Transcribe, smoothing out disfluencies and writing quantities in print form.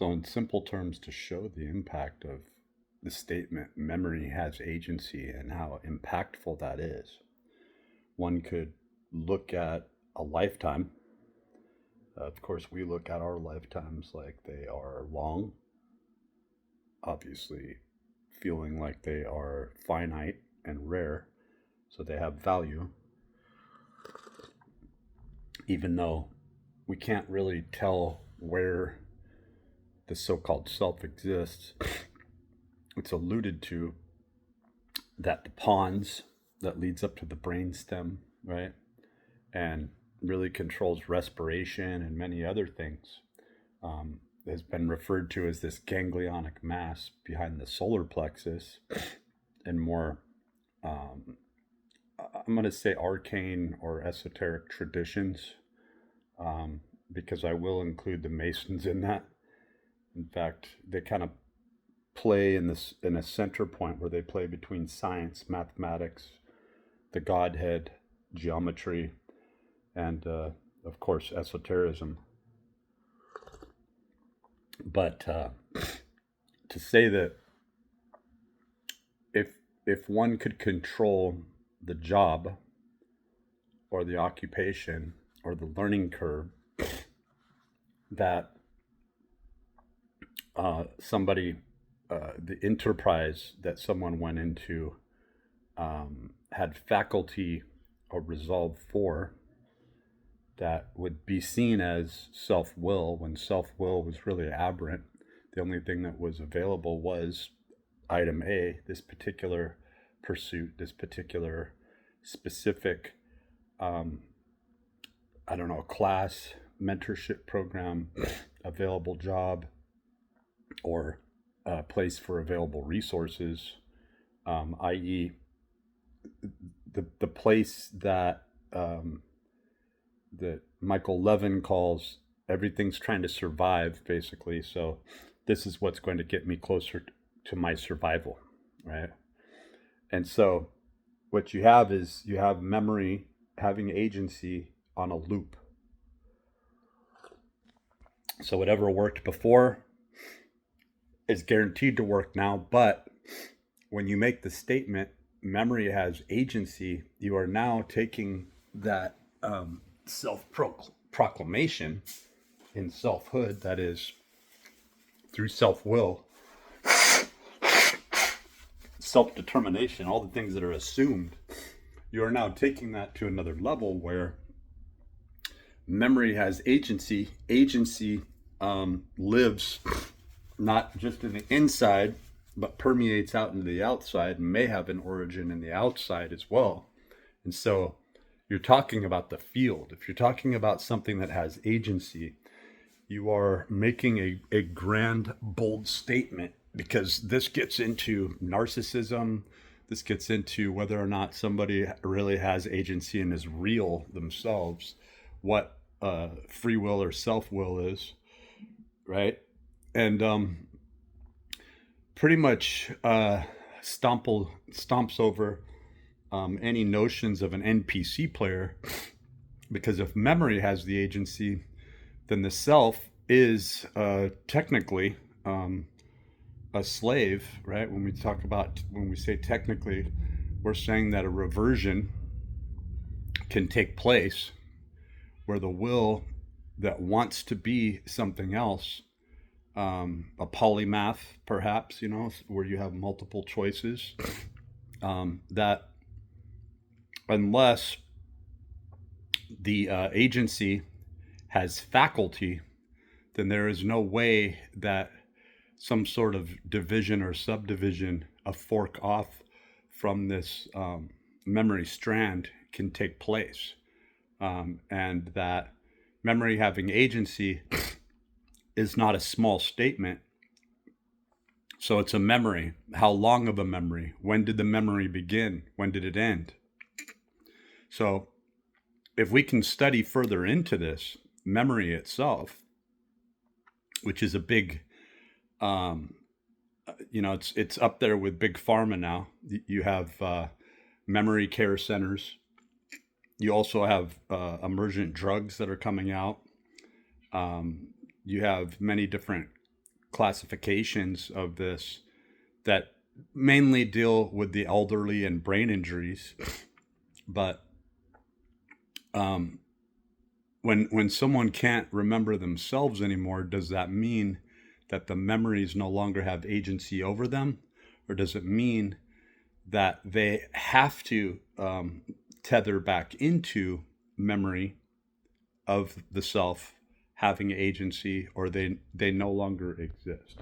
So, in simple terms, to show the impact of the statement, memory has agency, and how impactful that is, one could look at a lifetime. Of course, we look at our lifetimes like they are long, obviously, feeling like they are finite and rare, so they have value, even though we can't really tell where the so called self exists. It's alluded to that the pons that leads up to the brainstem, right, and really controls respiration and many other things, has been referred to as this ganglionic mass behind the solar plexus, and more, um, I'm going to say arcane or esoteric traditions, because I will include the Masons in that. In fact, they kind of play in a center point where they play between science, mathematics, the Godhead, geometry, and of course esotericism. But to say that if one could control the job or the occupation or the learning curve that somebody, the enterprise that someone went into, had faculty or resolve for, that would be seen as self will when self will was really aberrant. The only thing that was available was item A, this particular pursuit, this particular specific, I don't know, class, mentorship program, available job, or a place for available resources, i.e., the place that that Michael Levin calls everything's trying to survive, basically. So this is what's going to get me closer to my survival, right? And so what you have is you have memory having agency on a loop. So whatever worked before is guaranteed to work now, but when you make the statement, memory has agency, you are now taking that self-proclamation in selfhood, that is through self-will, self-determination, all the things that are assumed. You are now taking that to another level where memory has agency. Agency lives not just in the inside, but permeates out into the outside and may have an origin in the outside as well. And so you're talking about the field. If you're talking about something that has agency, you are making a grand, bold statement, because this gets into narcissism. This gets into whether or not somebody really has agency and is real themselves, what free will or self-will is, right? And pretty much stomps over any notions of an NPC player, because if memory has the agency, then the self is technically a slave, right? When we say technically, we're saying that a reversion can take place where the will that wants to be something else, a polymath perhaps, where you have multiple choices, that unless the agency has faculty, then there is no way that some sort of division or subdivision, a fork off from this memory strand, can take place. And that memory having agency is not a small statement. So it's a memory. How long of a memory? When did the memory begin? When did it end? So if we can study further into this, memory itself, which is a big, it's up there with big pharma now. You have memory care centers. You also have emergent drugs that are coming out. You have many different classifications of this that mainly deal with the elderly and brain injuries. But when someone can't remember themselves anymore, does that mean that the memories no longer have agency over them? Or does it mean that they have to tether back into memory of the self having agency, or they no longer exist?